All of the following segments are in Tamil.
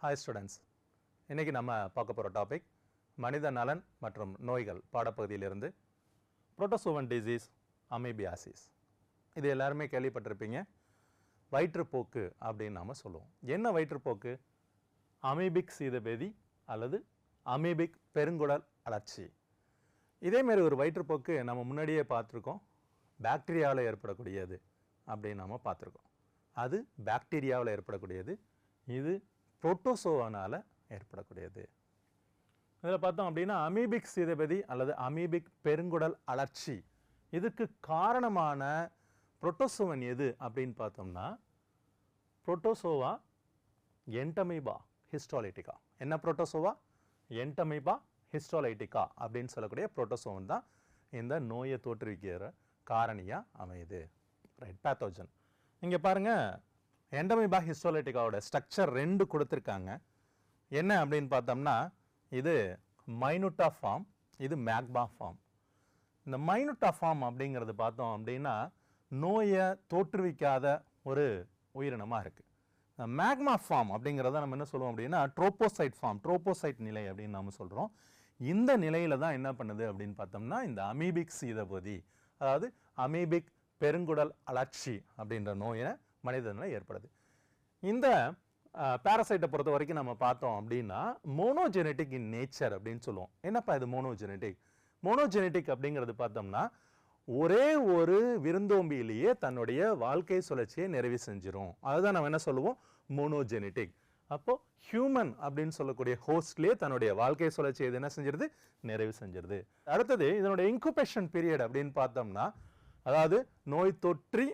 Hi students, இன்னைக்கு நம்ம பார்க்க போகிற டாபிக் மனித நலன் மற்றும் நோய்கள் பாடப்பகுதியிலிருந்து புரோட்டோசோவன் டிசீஸ் அமீபியாசிஸ். இது எல்லாருமே கேள்விப்பட்டிருப்பீங்க. வயிற்றுப்போக்கு அப்படின்னு நாம் சொல்லுவோம். என்ன வயிற்றுப்போக்கு? அமீபிக் சீதபேதி அல்லது அமீபிக் பெருங்குடல் அழற்சி. இதேமாரி ஒரு வயிற்றுப்போக்கு நம்ம முன்னாடியே பார்த்துருக்கோம். பாக்டீரியாவில் ஏற்படக்கூடியது அப்படின்னு நாம் பார்த்துருக்கோம். அது பாக்டீரியாவில் ஏற்படக்கூடியது. இது புரோட்டோசோவானால் ஏற்படக்கூடியது. இதில் பார்த்தோம் அப்படின்னா அமீபிக் சீதபேதி அல்லது அமீபிக் பெருங்குடல் அழற்சி, இதுக்கு காரணமான புரோட்டோசோவன் எது அப்படின்னு பார்த்தோம்னா புரோட்டோசோவா என்டமீபா ஹிஸ்டோலைட்டிகா. என்ன புரோட்டோசோவா? என்டமீபா ஹிஸ்டோலைட்டிகா அப்படின்னு சொல்லக்கூடிய புரோட்டோசோவன் தான் இந்த நோயை தோற்றுவிக்கிற காரணியாக அமையுது. Right, pathogen. இங்கே பாருங்கள், என்டமீபா ஹிஸ்டோலைட்டிகாவோட ஸ்ட்ரக்சர் ரெண்டு கொடுத்துருக்காங்க. என்ன அப்படின்னு பார்த்தோம்னா இது மைனூட்டா ஃபார்ம், இது மேக்மா ஃபார்ம். இந்த மைனூட்டா ஃபார்ம் அப்படிங்கிறது பார்த்தோம் அப்படின்னா நோயை தோற்றுவிக்காத ஒரு உயிரினமாக இருக்குது. மேக்மா ஃபார்ம் அப்படிங்கிறத நம்ம என்ன சொல்லுவோம் அப்படின்னா ட்ரோபோசைட் ஃபார்ம், ட்ரோபோசைட் நிலை அப்படின்னு நம்ம சொல்கிறோம். இந்த நிலையில் தான் என்ன பண்ணுது அப்படின்னு பார்த்தோம்னா இந்த அமீபிக் சீதபேதி, அதாவது அமீபிக் பெருங்குடல் அழற்சி அப்படின்ற நோயை மனிதனில் ஏற்படுது. இந்த பேரசைட்டை பொறுத்த வரைக்கும் நம்ம பார்த்தோம் அப்படின்னா மோனோஜெனட்டிக் இன் நேச்சர் அப்படின்னு சொல்லுவோம். என்னப்பா இது மோனோஜெனட்டிக்? மோனோஜெனட்டிக் அப்படிங்கிறது பார்த்தோம்னா ஒரே ஒரு விருந்தோம்பியிலேயே தன்னுடைய வாழ்க்கை சுழற்சியை நிறைவு செஞ்சிடும். அதுதான் நம்ம என்ன சொல்லுவோம், மோனோஜெனட்டிக். அப்போ ஹியூமன் அப்படின்னு சொல்லக்கூடிய ஹோஸ்ட்லேயே தன்னுடைய வாழ்க்கை சுழற்சியை இது என்ன செஞ்சிருது, நிறைவு செஞ்சிருது. அடுத்தது இதனுடைய இன்குபேஷன் பீரியட் அப்படின்னு பார்த்தோம்னா, அதாவது நோய் தொற்றி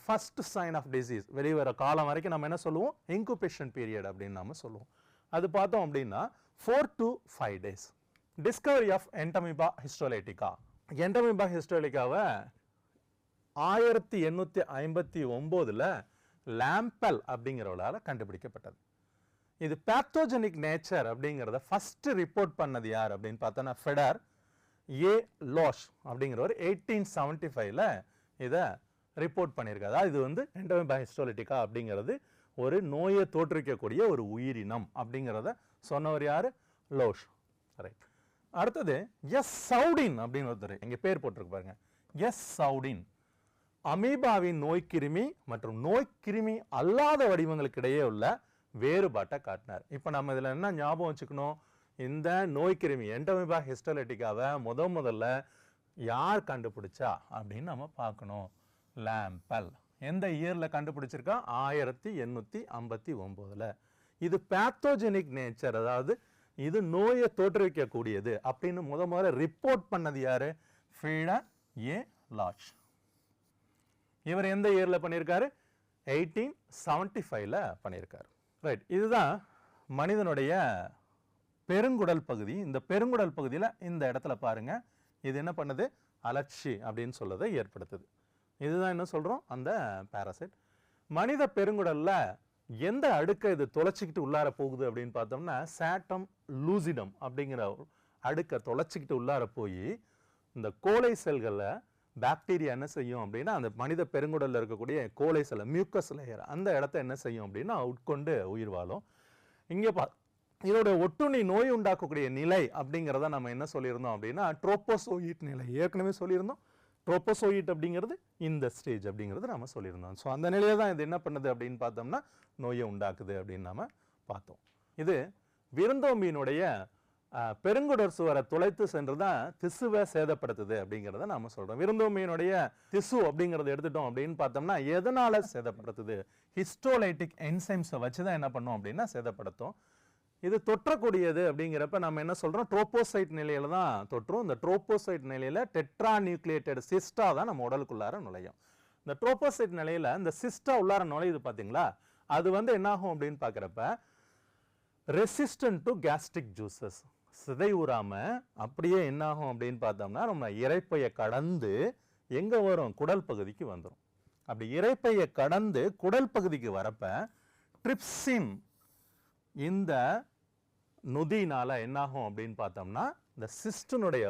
ஃபர்ஸ்ட் சைன் ஆஃப் டிசீஸ் வெளிவர காலம் வரைக்கும் நம்ம என்ன சொல்லுவோம், இன்குபேஷன் பீரியட் அப்படின்னு நம்ம சொல்லுவோம். அது பார்த்தோம் அப்படின்னா 4 to 5 days. Discovery of entamoeba histolytica. Entamoeba ஹிஸ்டோலைட்டிகாவை 1859 லாம்பெல் அப்படிங்கிறவளால் கண்டுபிடிக்கப்பட்டது. இது பேத்தோஜெனிக் நேச்சர் அப்படிங்கிறத ஃபர்ஸ்ட் ரிப்போர்ட் பண்ணது யார் அப்படின்னு பார்த்தோன்னா ஃபெடர் ஏ லோஷ் அப்படிங்கிறவர் 1875 இதை ரிப்போர்ட் பண்ணியிருக்காரு. இது வந்து என்டமீபா ஹிஸ்டோலைட்டிகா அப்படிங்கிறது ஒரு நோயை தோற்றுவிக்கக்கூடிய ஒரு உயிரினம் அப்படிங்கிறத சொன்னவர் யார், லோஷ். ரைட். அடுத்தது எஸ் சவுடின் அப்படின்னு ஒருத்தர் இங்கே பேர் போட்டிருக்கு பாருங்க. எஸ் சவுடின் அமீபாவின் நோய்க்கிருமி மற்றும் நோய்க்கிருமி அல்லாத வடிவங்களுக்கு இடையே உள்ள வேறுபாட்டை காட்டினார். இப்போ நம்ம இதில் என்ன ஞாபகம் வச்சுக்கணும், இந்த நோய்க்கிருமி என்டமீபா ஹிஸ்டோலைட்டிகாவை முதல்ல யார் கண்டுபிடிச்சா அப்படின்னு நம்ம பார்க்கணும். லாம்பெல். எந்த இயரில் கண்டுபிடிச்சிருக்கா? 1859. இது பேத்தோஜெனிக் நேச்சர், அதாவது இது நோயை தோற்றுவிக்கக்கூடியது அப்படின்னு முதல்ல ரிப்போர்ட் பண்ணது யாரு, ஃபீடர் ஏ லாஷ். இவர் எந்த இயரில் பண்ணியிருக்காரு? 1875 பண்ணியிருக்காரு. ரைட். இதுதான் மனிதனுடைய பெருங்குடல் பகுதி. இந்த பெருங்குடல் பகுதியில் இந்த இடத்துல பாருங்க, இது என்ன பண்ணுது, அழற்சி அப்படின்னு சொல்லதை ஏற்படுத்துது. இதுதான் என்ன சொல்கிறோம், அந்த பேரசைட். மனித பெருங்குடலில் எந்த அடுக்கை இது தொலைச்சிக்கிட்டு உள்ளார போகுது அப்படின்னு பார்த்தோம்னா சாட்டம் லூசிடம் அப்படிங்கிற அடுக்கை தொலைச்சிக்கிட்டு உள்ளார போய் இந்த கோலை செல்களை பாக்டீரியா என்ன செய்யும் அப்படின்னா அந்த மனித பெருங்குடலில் இருக்கக்கூடிய கோலை செல்லை மியூக்கஸ் லேயர் அந்த இடத்த என்ன செய்யும் அப்படின்னா உட்கொண்டு உயிர் வாழும். இங்கே இதோட ஒட்டுண்ணி நோய் உண்டாக்கக்கூடிய நிலை அப்படிங்கிறத நம்ம என்ன சொல்லியிருந்தோம் அப்படின்னா ட்ரோபோசோயிட் நிலை. ஏற்கனவே சொல்லியிருந்தோம் ட்ரோபோசோயிட் அப்படிங்கிறது இந்த ஸ்டேஜ் அப்படிங்கிறது நம்ம சொல்லியிருந்தோம். ஸோ அந்த நிலையில தான் இது என்ன பண்ணுது அப்படின்னு பார்த்தோம்னா நோயை உண்டாக்குது அப்படின்னு நம்ம பார்த்தோம். இது விருந்தோம்பியினுடைய பெருங்குடல் சுவரை துளைத்து சென்று தான் திசுவை சேதப்படுத்துது அப்படிங்கிறத நம்ம சொல்கிறோம். விருந்தோம்பியினுடைய திசு அப்படிங்கிறத எடுத்துட்டோம் அப்படின்னு பார்த்தோம்னா எதனால் சேதப்படுத்துது, ஹிஸ்டோலைட்டிக் என்சைம்ஸை வச்சு தான் என்ன பண்ணோம் அப்படின்னா சேதப்படுத்தும். இது தொற்றக்கூடியது அப்படிங்கிறப்ப நம்ம என்ன சொல்கிறோம், ட்ரோபோசைட் நிலையில தான் தொற்றும். இந்த ட்ரோபோசைட் நிலையில் டெட்ரா நியூக்ளியேட்டட் சிஸ்டா தான் நம்ம உடலுக்குள்ளார நுழையும். இந்த ட்ரோபோசைட் நிலையில் இந்த சிஸ்டா உள்ளார நுழையுது பார்த்தீங்களா, அது வந்து என்னாகும் அப்படின்னு பார்க்குறப்ப ரெசிஸ்டன்ட் டு கேஸ்ட்ரிக் ஜூசஸ், சிதைவுறாமல் அப்படியே என்னாகும் அப்படின்னு பார்த்தோம்னா நம்ம இரைப்பையை கடந்து எங்கே வரும், குடல் பகுதிக்கு வந்துடும். அப்படி இரைப்பையை கடந்து குடல் பகுதிக்கு வரப்ப ட்ரிப்சின் இந்த நொதியினால என்னாகும் அப்படின்னு பார்த்தோம்னா இந்த சிஸ்டனுடைய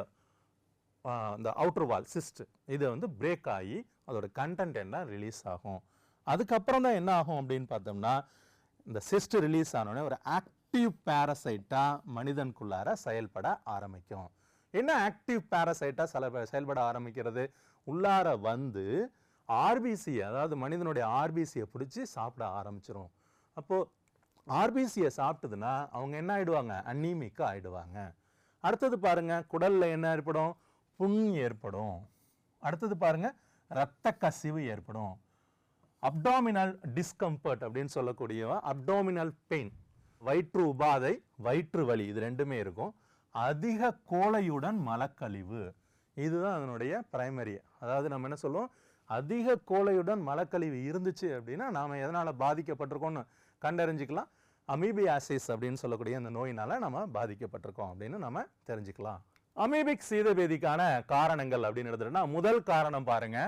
இந்த அவுட்டர் வால் சிஸ்ட் இது வந்து பிரேக் ஆகி அதோட கண்டென்ட் என்ன ரிலீஸ் ஆகும். அதுக்கப்புறம் தான் என்ன ஆகும் அப்படின்னு பார்த்தோம்னா இந்த சிஸ்ட் ரிலீஸ் ஆனோடனே ஒரு ஆக்டிவ் பாரசைட்டா மனிதனுக்குள்ளார செயல்பட ஆரம்பிக்கும். என்ன ஆக்டிவ் பாரசைட்டா செயல்பட ஆரம்பிக்கிறது? உள்ளார வந்து ஆர்பிசியை, அதாவது மனிதனுடைய ஆர்பிசியை பிடிச்சி சாப்பிட ஆரம்பிச்சிடும். அப்போ ஆர்பிசியை சாப்பிட்டதுன்னா அவங்க என்ன ஆயிடுவாங்க? அனீமிக்கா ஆயிடுவாங்க. அடுத்தது பாருங்க, குடல்ல என்ன ஏற்படும்? புண் ஏற்படும். அடுத்தது பாருங்க, இரத்த கசிவு ஏற்படும். அப்டாமினல் டிஸ்கம்ஃபர்ட் அப்படின்னு சொல்லக்கூடிய அப்டாமினல் பெயின், வயிற்று உபாதை, வயிற்று வலி, இது ரெண்டுமே இருக்கும். அதிக கோழையுடன் மலக்கழிவு, இதுதான் அதனுடைய பிரைமரி. அதாவது நம்ம என்ன சொல்லுவோம்? அதிக கோழையுடன் மலக்கழிவு இருந்துச்சு அப்படின்னா நாம எதனால பாதிக்கப்பட்டிருக்கோம்னு கண்டறிஞ்சிக்கலாம். அமீபியாசிஸ் அப்படின்னு சொல்லக்கூடிய அந்த நோயினால நம்ம பாதிக்கப்பட்டிருக்கோம் அப்படின்னு நம்ம தெரிஞ்சுக்கலாம். அமீபிக் சீதபேதிக்கான காரணங்கள் அப்படின்னு எடுத்துட்டோம்னா, முதல் காரணம் பாருங்க,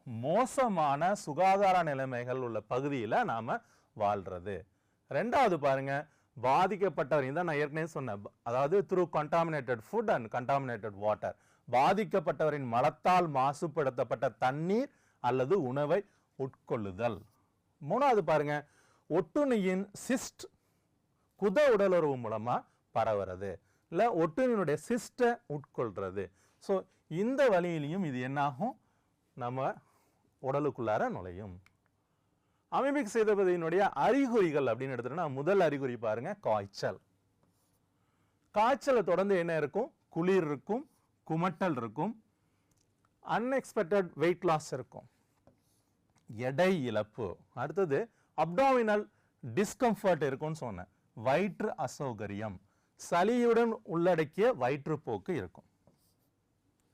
மோசமான சுகாதார நிலைமைகள் உள்ள பகுதியில நாம வாழ்றது. ரெண்டாவது பாருங்க, பாதிக்கப்பட்டவர், இதான் நான் ஏற்கனவே சொன்னேன், அதாவது through contaminated food and contaminated water, பாதிக்கப்பட்டவரின் மலத்தால் மாசுபடுத்தப்பட்ட தண்ணீர் அல்லது உணவை உட்கொள்ளுதல். மூணாவது பாருங்க, ஒட்டுண்ணியின் சிஸ்ட் குத உடலுறவு மூலமா பரவுறது, இல்ல ஒட்டுண்ணியுடைய சிஸ்ட உட்கொள்றது. ஸோ இந்த வழியிலையும் இது என்னாகும்? நம்ம உடலுக்குள்ளார நுழையும். அமீபிக் சீதபேதியினுடைய அறிகுறிகள் அப்படின்னு எடுத்துட்டோம்னா, முதல் அறிகுறி பாருங்க, காய்ச்சல். காய்ச்சலை தொடர்ந்து என்ன இருக்கும்? குளிர் இருக்கும், குமட்டல் இருக்கும், அன்எக்ஸ்பெக்டட் வெயிட் லாஸ் இருக்கும், எடை இழப்பு. அடுத்தது அப்டாமினல் டிஸ்கம்ஃபர்ட் இருக்கும்னு சொன்னேன், வயிற்று அசௌகரியம், சளியுடன் உள்ளடக்கிய வயிற்றுப்போக்கு இருக்கும்.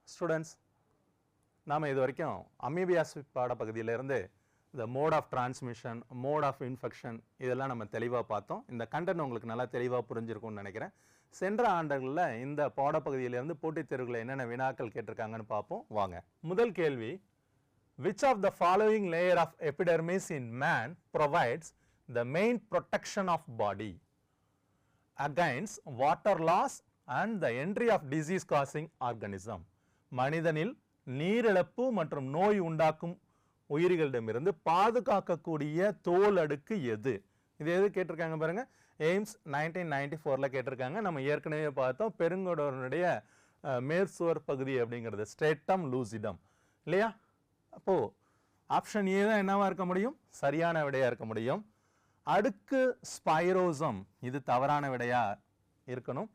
ஸ்டூடெண்ட்ஸ், நாம இது வரைக்கும் அமீபியாசிஸ் பாடப்பகுதியிலிருந்து இந்த mode of transmission, mode of infection, இதெல்லாம் நம்ம தெளிவாக பார்த்தோம். இந்த கண்டென்ட் உங்களுக்கு நல்லா தெளிவாக புரிஞ்சிருக்கும்னு நினைக்கிறேன். சென்ற ஆண்டுகளில் இந்த பாடப்பகுதியிலிருந்து போட்டித் தேர்வுகளில் என்னென்ன வினாக்கள் கேட்டிருக்காங்கன்னு பார்ப்போம் வாங்க. முதல் கேள்வி, which of the following layer of epidermis in man provides the main protection of body against water loss and the entry of disease causing organism? மனிதனில் நீரிழப்பு மற்றும் நோய் உண்டாக்கும் உயிரிகளிடமிருந்து பாதுகாக்கக்கூடிய தோல் அடுக்கு எது? இது எது கேட்டிருக்காங்க பாருங்க, எய்ம்ஸ் 1994ல கேட்டிருக்காங்க. நம்ம ஏற்கனவே பார்த்தோம், பெருங்குடலுடைய மேற்சுவர் பகுதி அப்படிங்கிறது ஸ்ட்ரெட்டம் லூசிடம் இல்லையா? அப்போ ஆப்ஷன் ஏ தான் என்னவா இருக்க முடியும்? சரியான விடையா இருக்க முடியும். அடுக்கு ஸ்பைரோசம், இது தவறான விடையா இருக்கணும்.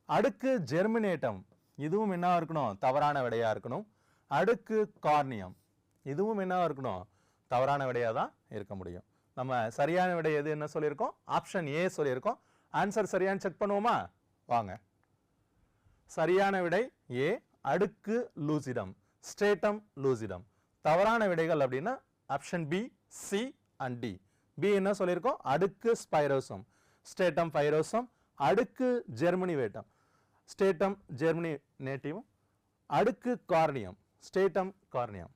அடுக்கு ஜெர்மினேட்டம், இதுவும் என்னவா இருக்கணும்? தவறான விடையா இருக்கணும். அடுக்கு கார்னியம், இதுவும் என்னவா இருக்கணும்? தவறான விடையா தான் இருக்க முடியும். நம்ம சரியான விடை எது என்ன சொல்லியிருக்கோம்? ஆப்ஷன் ஏ சொல்லியிருக்கோம். ஆன்சர் சரியான்னு செக் பண்ணுவோமா? வாங்க. சரியான விடை ஏ, அடுக்கு லூசிடம், ஸ்ட்ரேட்டம் லூசிடம். தவறான விடைகள் அப்படின்னா option B, C and D. B என்ன சொல்லியிருக்கோம்? அடுக்கு ஸ்பைரோசம், ஸ்ட்ரேட்டம் பைரோசம், அடுக்கு ஜெர்மினிவேட்டம், ஸ்ட்ரேட்டம் ஜெர்மினேட்டிவ், அடுக்கு கார்னியம், ஸ்ட்ரேட்டம் கார்னியம்.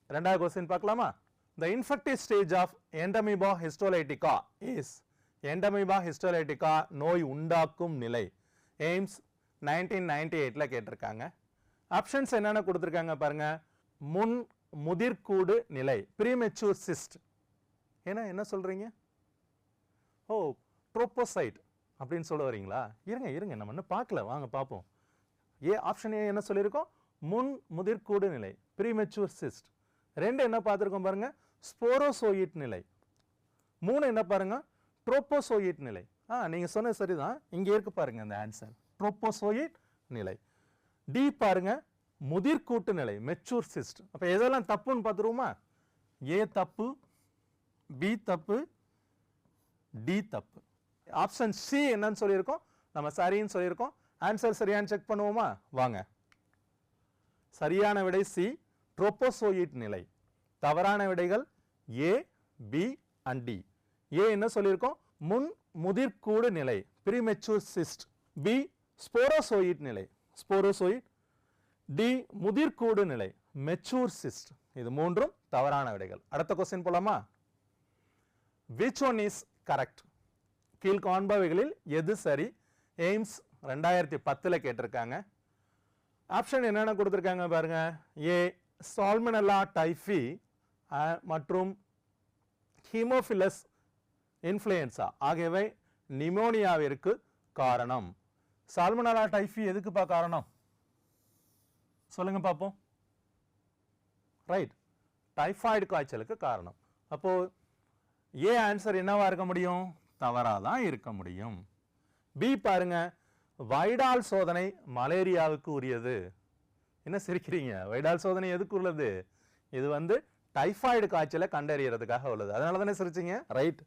ரெண்டாவது क्वेश्चन பார்க்கலாமா? The infective stage of Entamoeba histolytica is, Entamoeba histolytica நோய் உண்டாக்கும் நிலை. எய்ம்ஸ் 1998ல கேட்டிருக்காங்க. ஆப்ஷன்ஸ் என்னென்ன கொடுத்துருக்காங்க பாருங்க. முன் முதிர்கூடு நிலை, ப்ரீமெச்சூர் சிஸ்ட். ஏன்னா என்ன சொல்றீங்க? ஓ, ட்ரோபோசைட் அப்படின்னு சொல்ல வரீங்களா? இருங்க நம்ம இன்னும் பார்க்கல, வாங்க பார்ப்போம். ஏ, ஆப்ஷன் ஏ என்ன சொல்லியிருக்கோம்? முன் முதிர்கூடு நிலை, ப்ரீமெச்சூர் சிஸ்ட். ரெண்டு என்ன பார்த்துருக்கோம் பாருங்க, ஸ்போரோசோயிட் நிலை. மூணு என்ன பாருங்க, ட்ரோபோசோயிட் நிலை. நீங்க சொன்னது சரிதான், இங்க இருக்கு பாருங்க அந்த ஆன்சர், ட்ரோபோசோயிட் நிலை. டி பாருங்க, முதிர்கூட்டு நிலை, மெச்சூர் சிஸ்ட். அப்ப எதெல்லாம் தப்புன்னு பார்த்துருவோமா? ஏ தப்பு, பி தப்பு, டி தப்பு. ஆப்ஷன் சி என்னன்னு சொல்லியிருக்கோம்? நம்ம சரின்னு சொல்லியிருக்கோம். ஆன்சர் சரியான்னு செக் பண்ணுவோமா? வாங்க. சரியான விடை சி, ட்ரோபோசோயிட் நிலை. தவறான விடைகள் ஏ, பி அண்ட் டி. ஏ என்ன சொல்லியிருக்கோம்? முன் முதிர்கூடு நிலை, ப்ரீமெச்சூர் சிஸ்ட். பி ஸ்போரோசோயிட் நிலை, ஸ்போரோசோயிட். டி முதிர்கூடு நிலை, மெச்சூர் சிஸ்ட். இது மூன்றும் தவறான விடைகள். அடுத்த क्वेश्चन போலாமா? which one is correct? கீழ்காண்பவைகளில் எது சரி? எய்ம்ஸ் 2010ல கேட்டிருக்காங்க. ஆப்ஷன் என்னென்ன கொடுத்துருக்காங்க பாருங்க. ஏ, சால்மனெல்லா டைஃபி மற்றும் ஹீமோஃபிலஸ் இன்ஃப்ளூயன்சா ஆகியவை நிமோனியாவிற்கு காரணம். சால்மனல்லா டைஃபி எதுக்குப்பா காரணம் சொல்லுங்க பார்ப்போம். ரைட், டைஃபாய்டு காய்ச்சலுக்கு காரணம். அப்போ ஏ ஆன்சர் என்னவா இருக்க முடியும்? தவறாதான் இருக்க முடியும். பி பாருங்க, வைடால் சோதனை மலேரியாவுக்கு உரியது. என்ன சிரிக்கிறீங்க? வைடால் சோதனை எதுக்கு உள்ளது? இது வந்து டைஃபாய்டு காய்ச்சலை கண்டறியறதுக்காக உள்ளது. அதனால தானே சிரிச்சீங்க. ரைட்,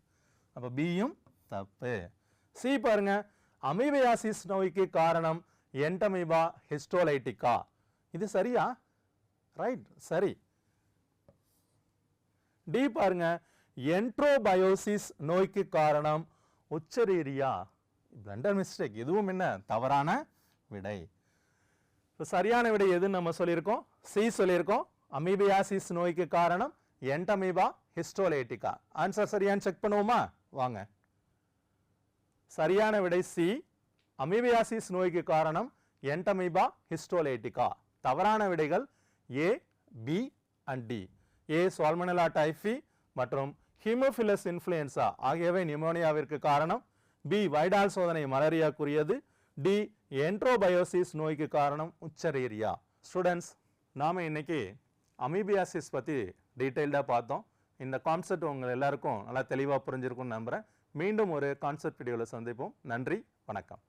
அப்ப பியும் தப்பு. சி பாருங்க, அமீபியாசிஸ் நோய்க்கு காரணம் என்டமீபா ஹிஸ்டோலைட்டிகா. இது சரியா? ரைட், சரி. டி பாருங்க, என்ட்ரோபயோசிஸ் நோய்க்கு காரணம் உச்சரீரியா. பிளண்டர் மிஸ்டேக், இதுவும் என்ன தவறான விடை. சரியான விடை எதுன்னு நம்ம சொல்லியிருக்கோம்? சி சொல்லியிருக்கோம். அமீபியாசிஸ் நோய்க்கு காரணம் என்டமீபா ஹிஸ்டோலைட்டிகா. ஆன்சர் சரியான்னு செக் பண்ணுவோமா? வாங்க. சரியான விடை சி, அமீபியாசிஸ் நோய்க்கு காரணம் என்டமீபா ஹிஸ்டோலைட்டிகா. தவறான விடைகள் A, B and D. A salmonella typhi மற்றும் ஹீமோஃபிலஸ் இன்ஃப்ளூயன்சா ஆகியவை நிமோனியாவிற்கு காரணம். பி வைடால் சோதனை மலேரியாக்குரியது. டி என்ட்ரோபயோசிஸ் நோய்க்கு காரணம் உச்சரீரியா. ஸ்டூடெண்ட்ஸ், நாம இன்னைக்கு அமீபியாசிஸ் பத்தி டீடைல்டா பார்த்தோம். இந்த கான்செப்ட் உங்க எல்லாருக்கும் நல்லா தெளிவா புரிஞ்சிருக்கும்னு நம்புறேன். மீண்டும் ஒரு கான்செப்ட் வீடியோவில் சந்திப்போம். நன்றி, வணக்கம்.